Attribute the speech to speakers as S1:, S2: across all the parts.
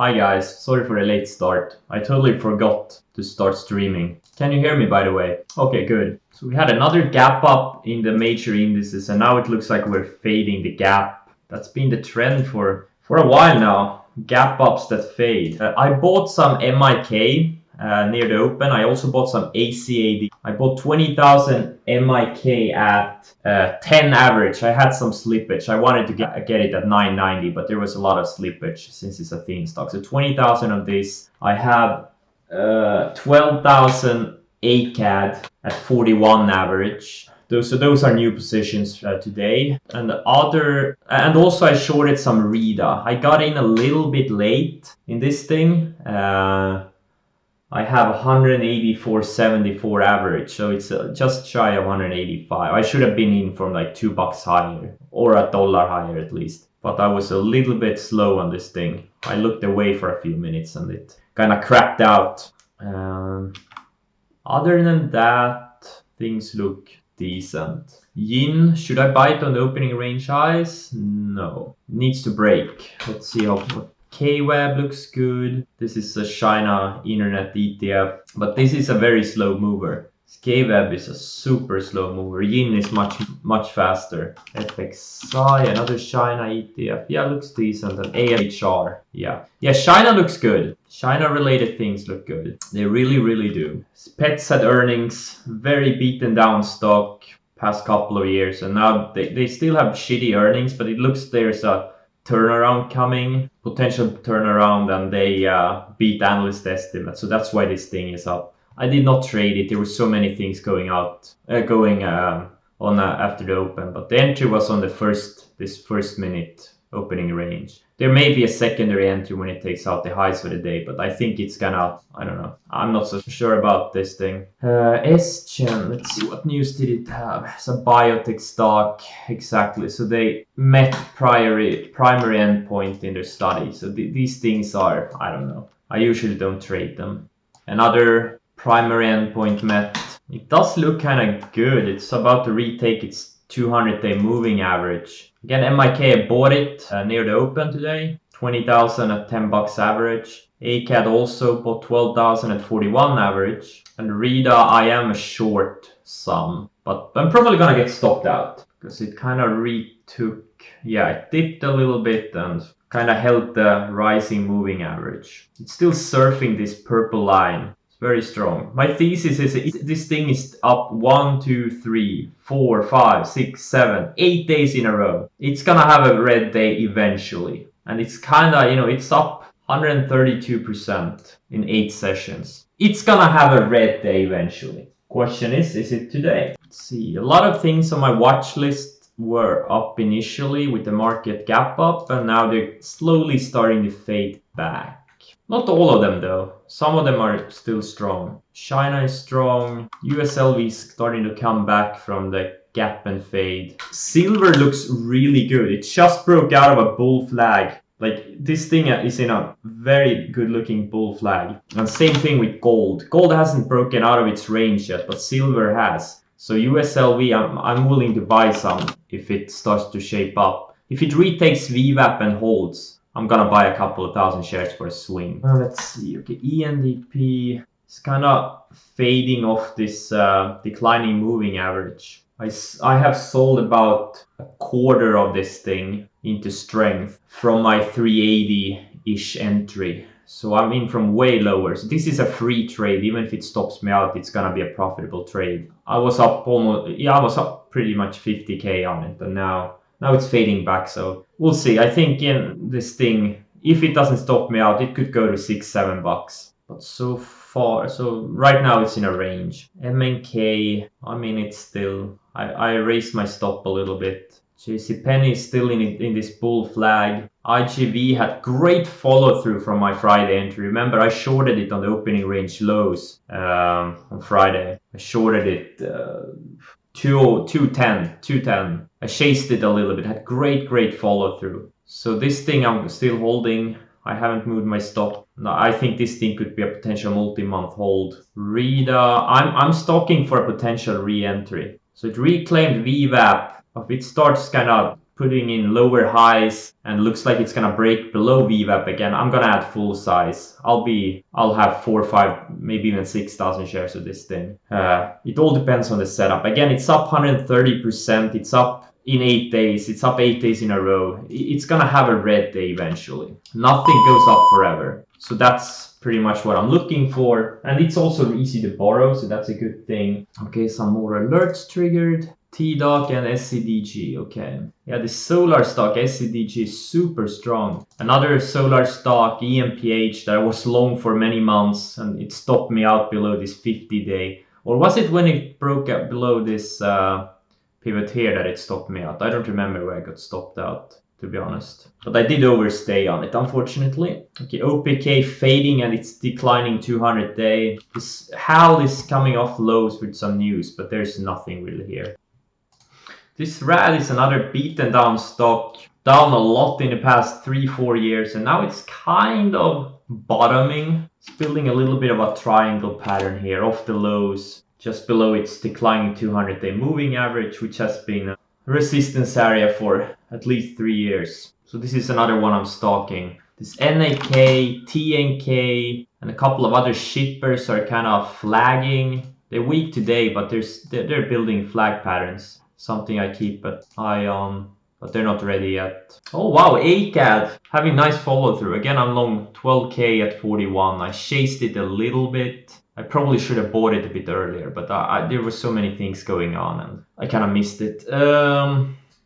S1: Hi guys, sorry for the late start. I totally forgot to start streaming. Can you hear me by the way? Okay, good. So we had another gap up in the major indices and now it looks like we're fading the gap. That's been the trend for a while now. Gap ups that fade. I bought some MIK near the open. I also bought some ACAD. I bought 20,000 MIK at 10 average. I had some slippage. I wanted to get it at 990, but there was a lot of slippage since it's a thin stock. So 20,000 of this. I have 12,000 ACAD at 41 average. Those are new positions today. And also I shorted some REIDA. I got in a little bit late in this thing. I have 184.74 average, so it's just shy of 185. I should have been in from like $2 higher or $1 higher at least. But I was a little bit slow on this thing. I looked away for a few minutes and it kind of crapped out. Other than that, things look decent. Yin, should I buy it on the opening range highs? No. Needs to break. Let's see how KWeb looks good. This is a China internet ETF, but this is a very slow mover. KWeb is a super slow mover. Yin is much faster. FXI, another China ETF. Yeah, looks decent. And AHR. Yeah, China looks good. China related things look good. They really do. Pets had earnings, very beaten down stock past couple of years, and now they still have shitty earnings, but it looks there's a turnaround coming, potential turnaround, and they beat analyst estimates. So that's why this thing is up. I did not trade it. There were so many things going on after the open, but the entry was on this first minute opening range. There may be a secondary entry when it takes out the highs for the day, but I think it's gonna, I don't know. I'm not so sure about this thing. SGen, let's see, what news did it have? It's a biotech stock, exactly. So they met primary endpoint in their study. So these things are, I don't know. I usually don't trade them. Another primary endpoint met. It does look kind of good. It's about to retake its 200-day moving average. Again, MIK, I bought it near the open today. 20,000 at $10 average. ACAD also bought 12,000 at 41 average. And REIDA, I am a short some, but I'm probably gonna get stopped out because it kind of retook. Yeah, it dipped a little bit and kind of held the rising moving average. It's still surfing this purple line. Very strong. My thesis is this thing is up 1, 2, 3, 4, 5, 6, 7, 8 days in a row. It's gonna have a red day eventually. And it's kind of, it's up 132% in 8 sessions. It's gonna have a red day eventually. Question is it today? Let's see. A lot of things on my watch list were up initially with the market gap up, and now they're slowly starting to fade back. Not all of them though. Some of them are still strong. China is strong. USLV is starting to come back from the gap and fade. Silver looks really good. It just broke out of a bull flag. Like, this thing is in a very good looking bull flag. And same thing with gold. Gold hasn't broken out of its range yet, but silver has. So USLV, I'm willing to buy some if it starts to shape up. If it retakes VWAP and holds, I'm gonna buy a couple of thousand shares for a swing. Let's see, okay, ENDP is kind of fading off this declining moving average. I have sold about a quarter of this thing into strength from my 380-ish entry. So I'm in from way lower. So this is a free trade. Even if it stops me out, it's gonna be a profitable trade. I was up pretty much 50k on it, and now it's fading back, so we'll see. I think in this thing, if it doesn't stop me out, it could go to $6-7. But so right now it's in a range. MNK, I mean, it's still, I raised my stop a little bit. JCPenney is still in this bull flag. IGV had great follow through from my Friday entry. Remember, I shorted it on the opening range lows on Friday. I shorted it 210. I chased it a little bit, had great follow through. So this thing I'm still holding. I haven't moved my stop. No, I think this thing could be a potential multi-month hold. REIDA, I'm stalking for a potential re-entry. So it reclaimed VWAP. If it starts kind of putting in lower highs and looks like it's gonna break below VWAP again, I'm gonna add full size. I'll have 4, 5, maybe even 6,000 shares of this thing. It all depends on the setup. Again, it's up 130%. It's up in 8 days. It's up 8 days in a row. It's gonna have a red day eventually. Nothing goes up forever. So that's pretty much what I'm looking for. And it's also easy to borrow, so that's a good thing. Okay, some more alerts triggered. TDOC and SCDG, okay. Yeah, the solar stock SCDG is super strong. Another solar stock, EMPH, that I was long for many months and it stopped me out below this 50-day. Or was it when it broke up below this pivot here that it stopped me out? I don't remember where I got stopped out, to be honest. But I did overstay on it, unfortunately. Okay, OPK fading and it's declining 200-day. This HAL is coming off lows with some news, but there's nothing really here. This RAD is another beaten down stock, down a lot in the past 3-4 years, and now it's kind of bottoming. It's building a little bit of a triangle pattern here off the lows, just below its declining 200-day moving average, which has been a resistance area for at least 3 years. So this is another one I'm stalking. This NAK, TNK, and a couple of other shippers are kind of flagging. They're weak today, but they're building flag patterns. Something I keep an eye on, but they're not ready yet. Oh wow, ACAD having nice follow through. Again, I'm long 12K at 41. I chased it a little bit. I probably should have bought it a bit earlier, but there were so many things going on and I kind of missed it.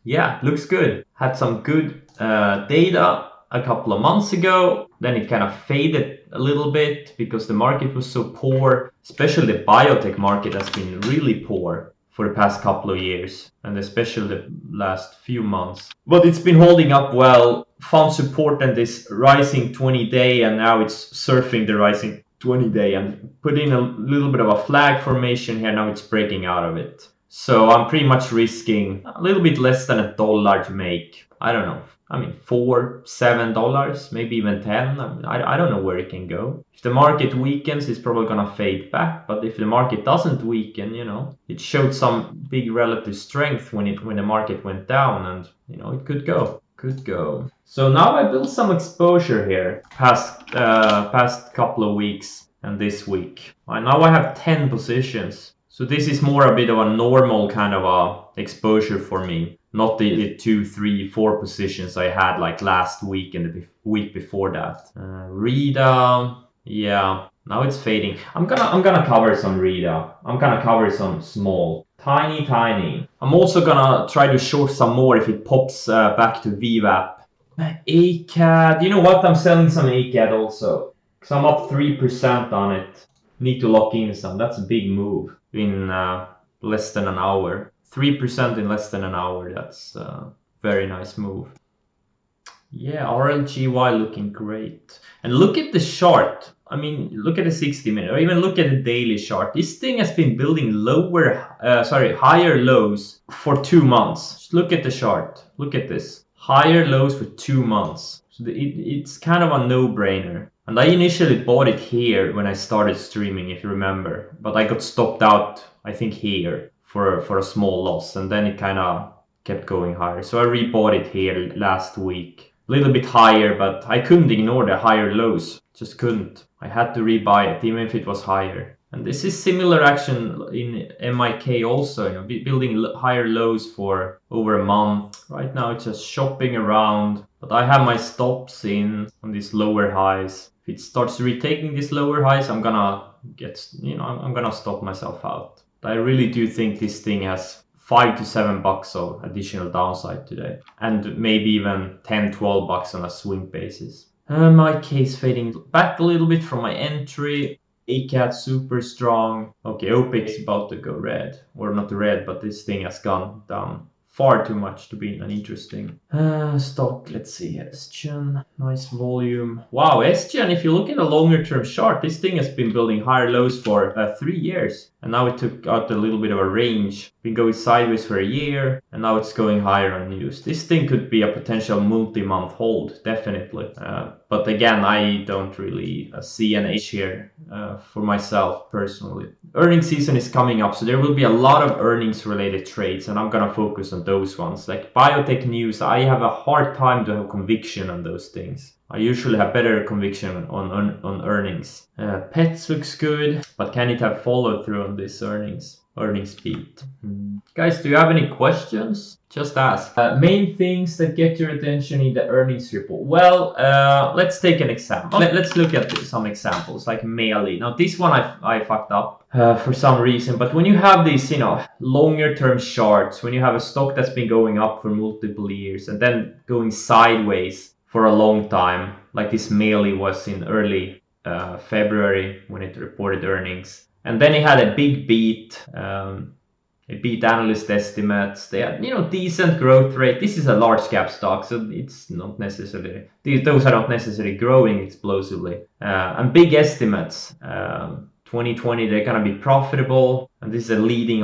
S1: Yeah, looks good. Had some good data a couple of months ago. Then it kind of faded a little bit because the market was so poor. Especially the biotech market has been really poor for the past couple of years, and especially the last few months. But it's been holding up well, found support in this rising 20-day, and now it's surfing the rising 20-day and put in a little bit of a flag formation here. Now it's breaking out of it. So I'm pretty much risking a little bit less than $1 to make, I don't know, I mean $4, $7, maybe even 10. I don't know where it can go. If the market weakens, it's probably gonna fade back. But if the market doesn't weaken, you know, it showed some big relative strength when the market went down, and you know, it could go. So now I built some exposure here past couple of weeks and this week. Now I have 10 positions. So this is more a bit of a normal kind of a exposure for me. Not the 2, 3, 4 positions I had like last week and the week before that. Rita, yeah, now it's fading. I'm gonna cover some Rita. I'm gonna cover some small, tiny. I'm also gonna try to short some more if it pops back to VWAP. ACAD, you know what? I'm selling some ACAD also, because I'm up 3% on it. Need to lock in some. That's a big move in less than an hour. 3% in less than an hour, that's a very nice move. Yeah, RLGY looking great. And look at the chart. I mean, look at the 60-minute, or even look at the daily chart. This thing has been building higher lows for 2 months. Just look at the chart. Look at this. Higher lows for 2 months. So it's kind of a no-brainer. And I initially bought it here when I started streaming, if you remember. But I got stopped out, I think, here for a small loss. And then it kind of kept going higher. So I rebought it here last week. A little bit higher, but I couldn't ignore the higher lows. Just couldn't. I had to rebuy it, even if it was higher. And this is similar action in MIK also, you know, building higher lows for over a month. Right now it's just shopping around, but I have my stops in on these lower highs. If it starts retaking these lower highs, I'm gonna I'm gonna stop myself out. I really do think this thing has $5 to $7 of additional downside today, and maybe even $10-12 on a swing basis. My case fading back a little bit from my entry. ACAT super strong. Okay, OPEC is about to go red, or not red, but this thing has gone down far too much to be an interesting stock. Let's see, SGN, nice volume. Wow, SGN, if you look at a longer term chart, this thing has been building higher lows for 3 years, and now it took out a little bit of a range. Been going sideways for a year, and now it's going higher on news. This thing could be a potential multi-month hold, definitely. But again, I don't really see an edge here for myself personally. Earnings season is coming up, so there will be a lot of earnings related trades, and I'm gonna focus on on those ones. Like biotech news, I have a hard time to have conviction on those things. I usually have better conviction on earnings. Pets looks good, but can it have follow through on this earnings beat? Guys, do you have any questions? Just ask. Main things that get your attention in the earnings report. Well, let's take an example. Let's look at some examples like Meili. Now this one I fucked up for some reason, but when you have these, longer term charts, when you have a stock that's been going up for multiple years and then going sideways for a long time, like this Meili was in early February when it reported earnings, and then it had a big beat. It beat analyst estimates. They had, decent growth rate. This is a large cap stock, so it's not necessarily, those are not necessarily growing explosively. And big estimates. 2020, they're gonna be profitable. And this is a leading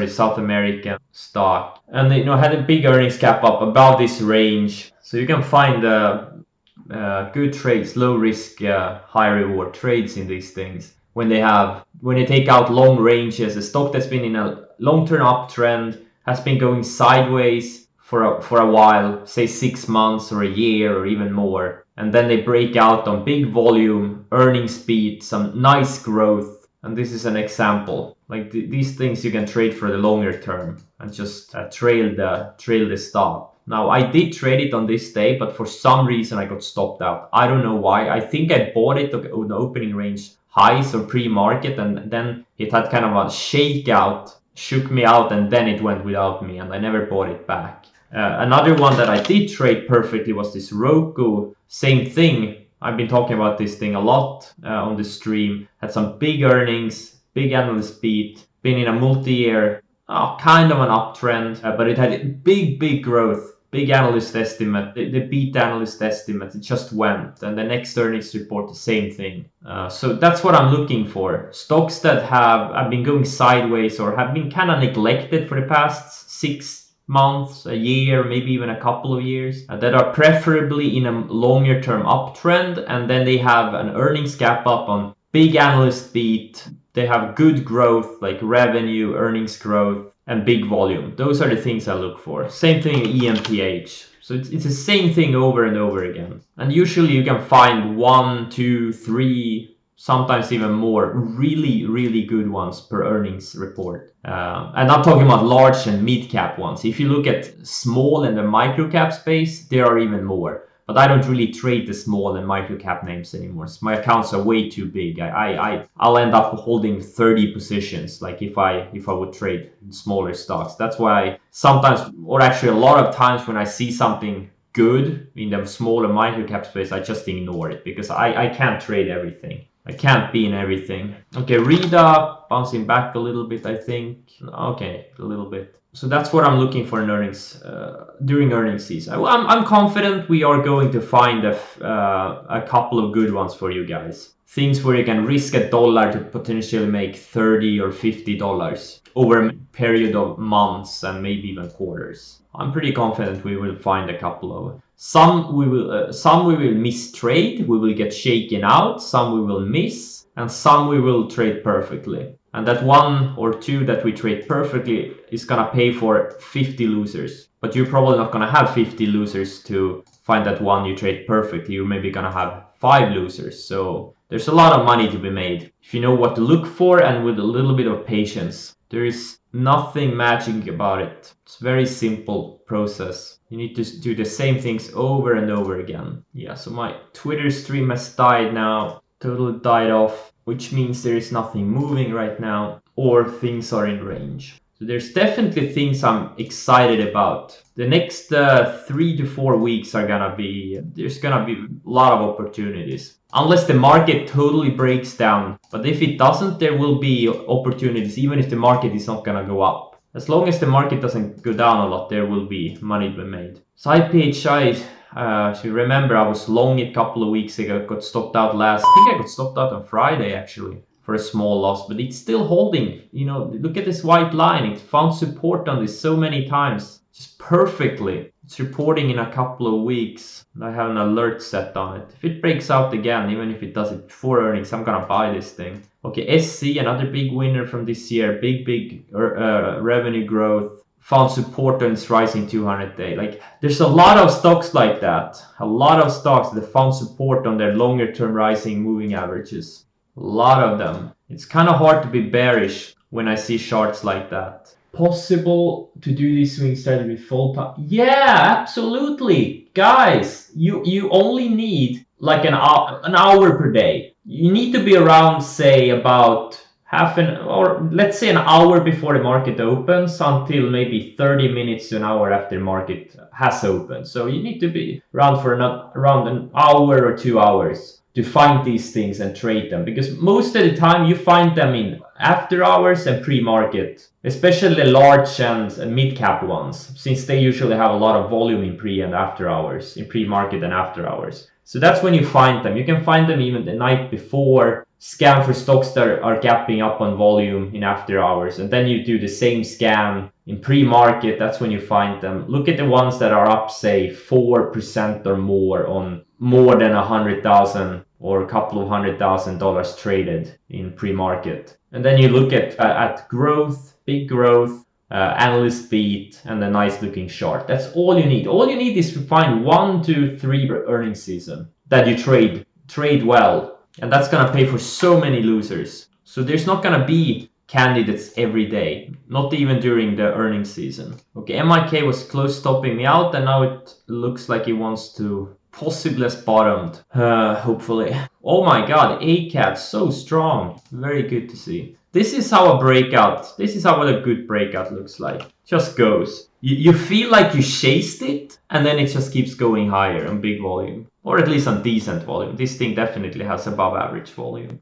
S1: South American stock. And they had a big earnings cap up about this range. So you can find good trades, low risk, high reward trades in these things. When they take out long ranges, a stock that's been in a long-term uptrend, has been going sideways for a while, say 6 months or a year or even more, and then they break out on big volume, earnings beat, some nice growth, and this is an example. Like these things you can trade for the longer term and just trail the stop. Now I did trade it on this day, but for some reason I got stopped out. I don't know why. I think I bought it on the opening range highs or pre-market, and then it had kind of a shakeout, shook me out, and then it went without me, and I never bought it back. Another one that I did trade perfectly was this Roku. Same thing. I've been talking about this thing a lot on the stream. Had some big earnings, big analyst beat, been in a multi-year, kind of an uptrend, but it had big growth. Big analyst estimate, they beat analyst estimates, it just went, and the next earnings report the same thing. So that's what I'm looking for. Stocks that have been going sideways or have been kind of neglected for the past 6 months, a year, maybe even a couple of years, that are preferably in a longer term uptrend, and then they have an earnings gap up on big analyst beat. They have good growth, like revenue, earnings growth, and big volume. Those are the things I look for. Same thing in ENPH. So it's the same thing over and over again. And usually you can find 1, 2, 3, sometimes even more really good ones per earnings report. And I'm talking about large and mid cap ones. If you look at small and the micro cap space, there are even more. But I don't really trade the small and micro cap names anymore. So my accounts are way too big. I'll end up holding 30 positions, like if I would trade smaller stocks. That's why sometimes, or actually a lot of times, when I see something good in the small and micro cap space, I just ignore it because I can't trade everything. I can't be in everything. Okay, Rita bouncing back a little bit, I think. Okay, a little bit. So that's what I'm looking for in earnings during earnings season. I'm confident we are going to find a couple of good ones for you guys. Things where you can risk $1 to potentially make $30 or $50 over a period of months and maybe even quarters. I'm pretty confident we will find a couple of. Some we will miss trade. We will get shaken out. Some we will miss, and some we will trade perfectly. And that 1 or 2 that we trade perfectly is gonna pay for 50 losers. But you're probably not gonna have 50 losers to find that one you trade perfectly. You're maybe gonna have 5 losers. So there's a lot of money to be made if you know what to look for and with a little bit of patience. There is nothing magic about it. It's a very simple process. You need to do the same things over and over again. Yeah, so my Twitter stream has died now. Totally died off, which means there is nothing moving right now or things are in range. So there's definitely things I'm excited about. The next 3 to 4 weeks there's gonna be a lot of opportunities. Unless the market totally breaks down. But if it doesn't, there will be opportunities even if the market is not gonna go up. As long as the market doesn't go down a lot, there will be money to be made. So IPHI, if you remember, I was long it a couple of weeks ago, got stopped out I think I got stopped out on Friday actually for a small loss, but it's still holding. Look at this white line. It found support on this so many times, just perfectly. It's reporting in a couple of weeks. I have an alert set on it. If it breaks out again, even if it does it before earnings, I'm gonna buy this thing. Okay, SC, another big winner from this year. Big revenue growth. found support on its rising 200-day. Like, there's a lot of stocks like that. A lot of stocks that found support on their longer term rising moving averages. A lot of them. It's kind of hard to be bearish when I see charts like that. Possible to do this swing strategy full time? Yeah, absolutely. Guys, you only need like an hour per day. You need to be around, say, about or let's say an hour before the market opens until maybe 30 minutes to an hour after the market has opened. So you need to be around for around an hour or 2 hours to find these things and trade them, because most of the time you find them in after hours and pre-market, especially the large and mid-cap ones, since they usually have a lot of volume in pre and after hours, in pre-market and after hours. So that's when you find them. You can find them even the night before, scan for stocks that are gapping up on volume in after hours, and then you do the same scan in pre-market. That's when you find them. Look at the ones that are up, say, 4% or more on more than 100,000 or a couple of $100,000 traded in pre-market. And then you look at growth, big growth, analyst beat, and a nice looking chart. That's all you need. All you need is to find 1, 2, 3 earnings season that you trade well. And that's gonna pay for so many losers. So there's not gonna be candidates every day, not even during the earnings season. Okay, MIK was close stopping me out, and now it looks like he wants to possibly has bottomed, hopefully. Oh my god, ACAT, so strong. Very good to see. This is how a good breakout looks like. Just goes. You feel like you chased it, and then it just keeps going higher on big volume. Or at least on decent volume. This thing definitely has above average volume.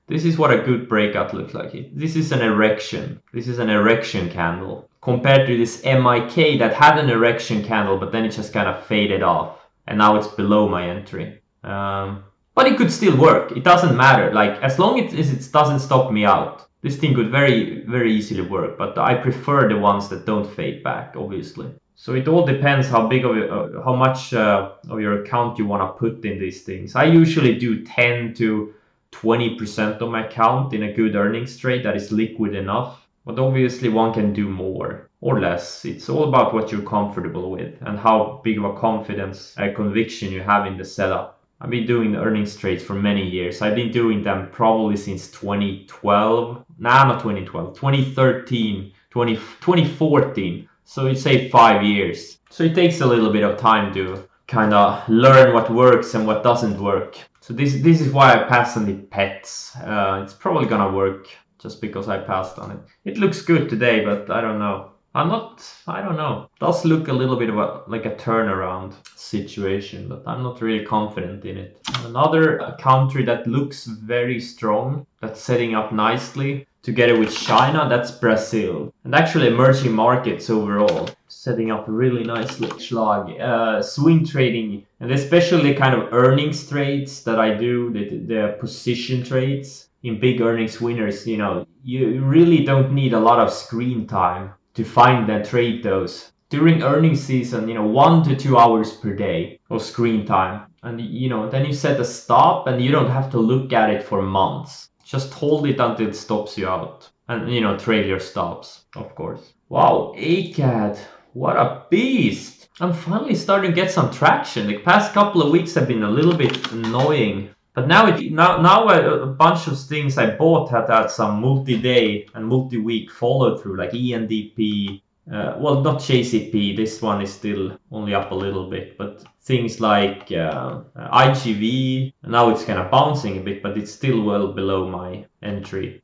S1: This is what a good breakout looks like. This is an erection. This is an erection candle. Compared to this MIK that had an erection candle, but then it just kind of faded off. And now it's below my entry. But it could still work. It doesn't matter. Like, as long as it doesn't stop me out, this thing could very, very easily work. But I prefer the ones that don't fade back, obviously. So it all depends how big of how much of your account you want to put in these things. I usually do 10 to 20% of my account in a good earnings trade that is liquid enough. But obviously one can do more or less. It's all about what you're comfortable with and how big of a confidence and conviction you have in the setup. I've been doing the earnings trades for many years. I've been doing them probably since 2012. Nah, not 2012. 2013, 2014. So you'd say 5 years. So it takes a little bit of time to kind of learn what works and what doesn't work. So this is why I pass on the pets. It's probably gonna work just because I passed on it. It looks good today, but I don't know. I don't know. It does look a little bit of like a turnaround situation, but I'm not really confident in it. Another country that looks very strong, that's setting up nicely together with China, that's Brazil. And actually emerging markets overall, setting up really nicely. Swing trading, and especially kind of earnings trades that I do, the position trades in big earnings winners, you really don't need a lot of screen time to find and trade those. During earnings season, 1 to 2 hours per day of screen time. And then you set a stop and you don't have to look at it for months. Just hold it until it stops you out. And trade your stops, of course. Wow, ACAD, what a beast! I'm finally starting to get some traction. The past couple of weeks have been a little bit annoying. But now a bunch of things I bought had some multi-day and multi-week follow-through, like ENDP, well, not JCP, this one is still only up a little bit, but things like IGV, now it's kind of bouncing a bit, but it's still well below my entry.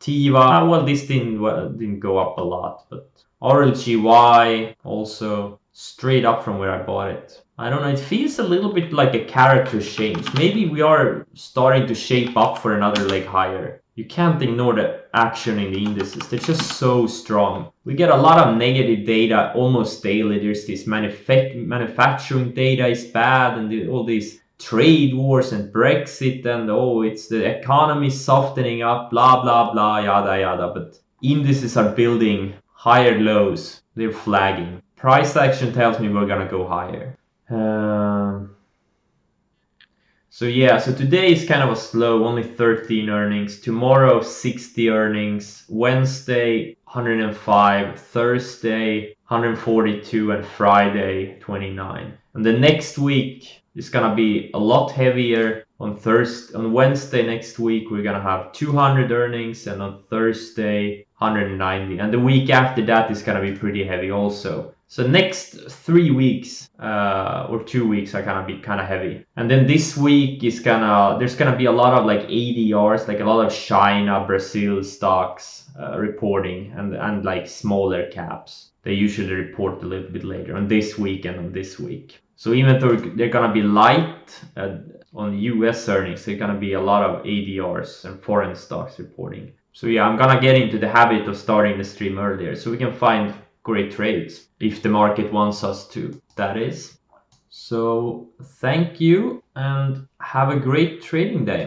S1: Tiva, well, this didn't go up a lot, but RLGY also straight up from where I bought it. I don't know, it feels a little bit like a character change. Maybe we are starting to shape up for another leg higher. You can't ignore the action in the indices. They're just so strong. We get a lot of negative data almost daily. There's this manufacturing data is bad, and all these trade wars and Brexit, and it's the economy softening up, blah, blah, blah, yada, yada. But indices are building higher lows. They're flagging. Price action tells me we're gonna go higher. So yeah, so today is kind of a slow, only 13 earnings. Tomorrow 60 earnings. Wednesday 105, Thursday 142, and Friday 29. And the next week is gonna be a lot heavier. On Wednesday next week we're gonna have 200 earnings, and on Thursday 190. And the week after that is gonna be pretty heavy also. So next 3 weeks or 2 weeks are gonna be kind of heavy, and then this week is there's gonna be a lot of like ADRs, like a lot of China, Brazil stocks reporting, and like smaller caps. They usually report a little bit later on this week and on this week. So even though they're gonna be light on US earnings, there's gonna be a lot of ADRs and foreign stocks reporting. So yeah, I'm gonna get into the habit of starting the stream earlier so we can find great trades if the market wants us to, that is. So thank you and have a great trading day.